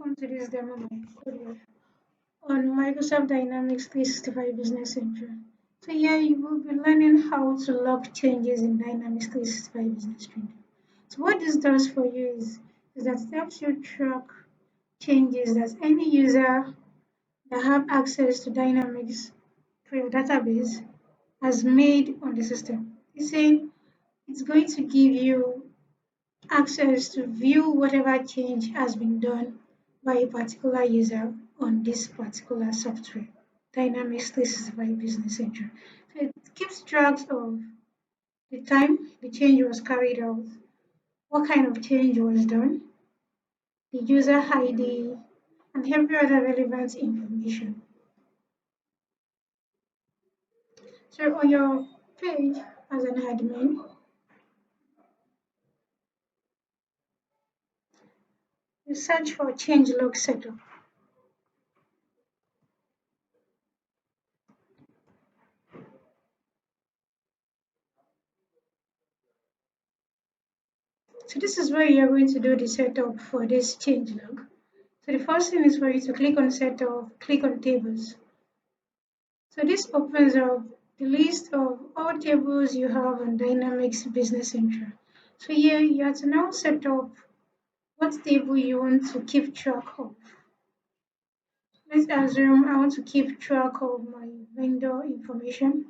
welcome to this demo tutorial on Microsoft Dynamics 365 Business Central. So here you will be learning how to log changes in Dynamics 365 Business Central. So what this does for you is that it helps you track changes that any user that have access to Dynamics through your database has made on the system. It's saying it's going to give you access to view whatever change has been done by a particular user on this particular software, Dynamics 365 Business Central. So it keeps track of the time the change was carried out, what kind of change was done, the user ID, and every other relevant information. So on your page as an admin, you search for changelog setup. So this is where you're going to do the setup for this changelog. So the first thing is for you to click on setup, click on tables. So this opens up the list of all tables you have on Dynamics Business Central. So here you have to now set up what table you want to keep track of. Let's assume I want to keep track of my vendor information.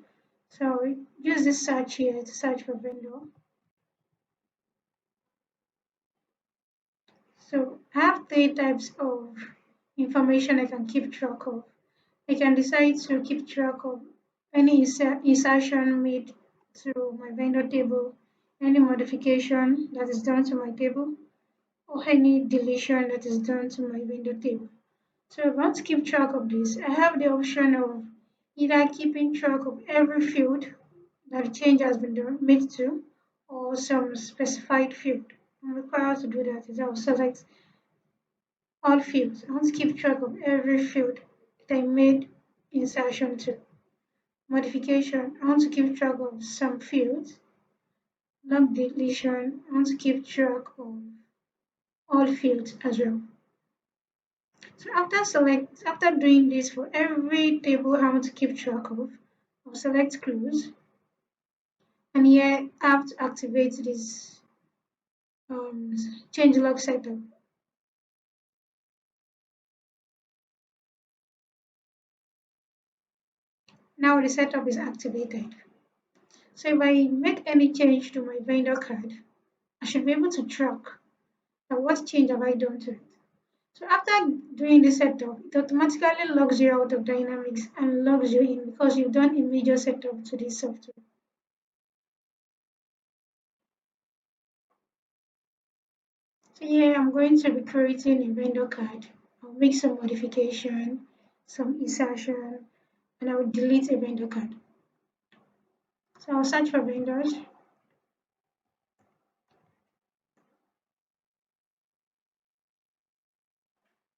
So use this search here to search for vendor. So I have three types of information I can keep track of. I can decide to keep track of any insertion made to my vendor table, any modification that is done to my table, or any deletion that is done to my vendor table. So if I want to keep track of this, I have the option of either keeping track of every field that a change has been made to, or some specified field. I'm required to do that is I'll select all fields. I want to keep track of every field that I made insertion to. Modification, I want to keep track of some fields. Log deletion, I want to keep track of all fields as well. So after doing this for every table I want to keep track of, I'll select close. And here I have to activate this changelog setup. Now the setup is activated. So if I make any change to my vendor card, I should be able to track what change have I done to it. So after doing the setup, it automatically logs you out of Dynamics and logs you in because you've done a major setup to this software. So here I'm going to be creating a vendor card. I'll make some modification, some insertion, and I will delete a vendor card. So I'll search for vendors.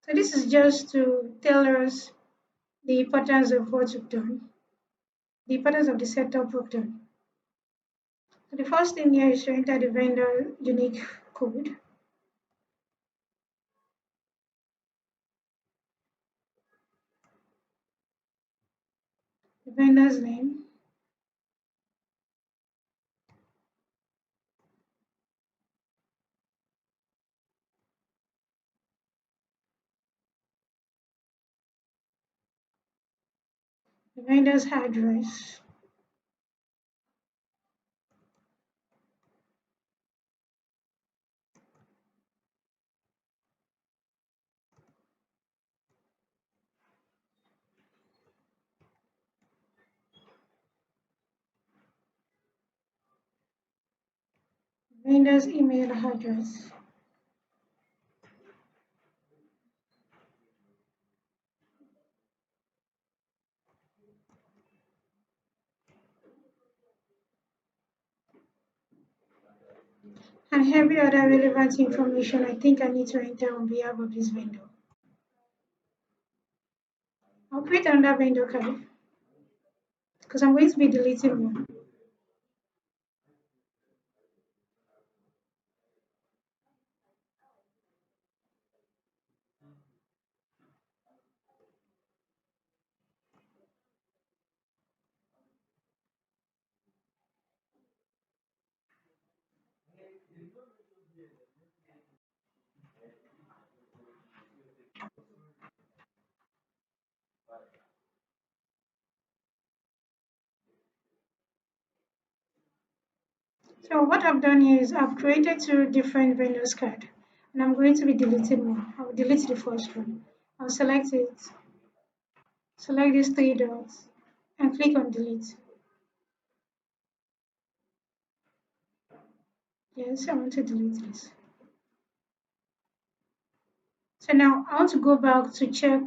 So this is just to tell us the importance of what we've done, the importance of the setup we've done. So the first thing here is to enter the vendor unique code. The vendor's name, the vendor's address, vendor's email address, and every other relevant information I think I need to enter on behalf of this vendor. I'll create another vendor card because I'm going to be deleting one. So what I've done here is I've created two different vendors card and I'm going to be deleting one. I'll delete the first one. I'll select it, select these three dots and click on delete. Yes, I want to delete this. So now I want to go back to check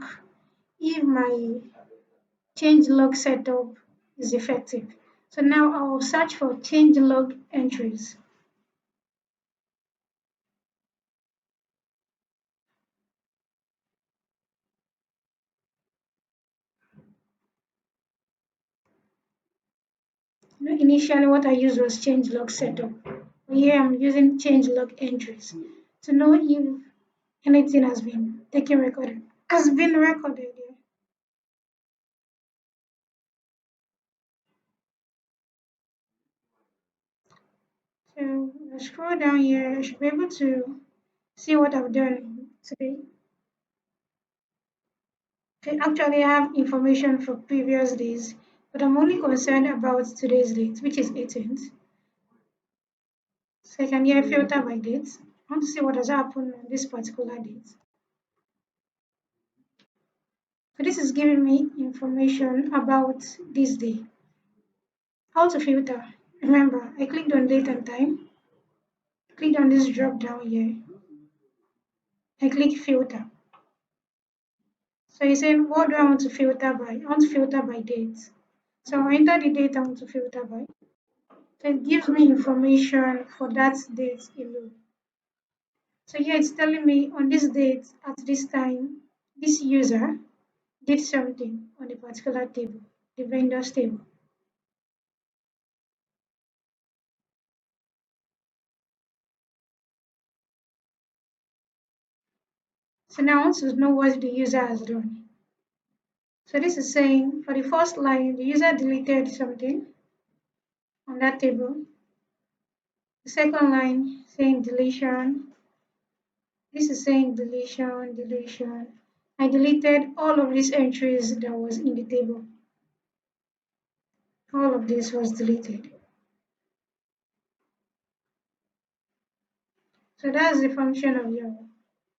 if my change log setup is effective. So now I will search for change log entries. Initially what I used was change log setup. Here I'm using change log entries to know if anything has been taken recorded. Has been recorded here. So I scroll down here, I should be able to see what I've done today. Okay, actually I have information for previous days, but I'm only concerned about today's date, which is 18th. So I can here filter by date. I want to see what has happened on this particular date. So this is giving me information about this day. How to filter? Remember, I clicked on date and time, clicked on this drop down here, I click filter. So you're saying, what do I want to filter by? I want to filter by date. So I enter the date I want to filter by. So it gives me information for that date alone. So here it's telling me on this date, at this time, this user did something on a particular table, the vendor's table. So now I want to know what the user has done. So this is saying for the first line, the user deleted something on that table. The second line saying deletion. This is saying deletion, deletion. I deleted all of these entries that was in the table. All of this was deleted. So that's the function of your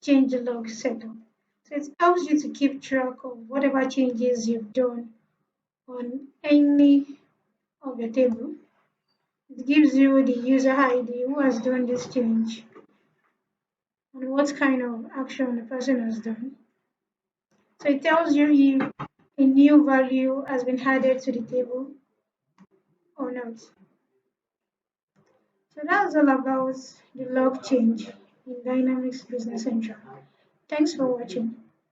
change log setup. So it helps you to keep track of whatever changes you've done on any of your table. It gives you the user ID who has done this change and what kind of action the person has done. So it tells you if a new value has been added to the table or not. So that's all about the log change in Dynamics Business Central. Thanks for watching.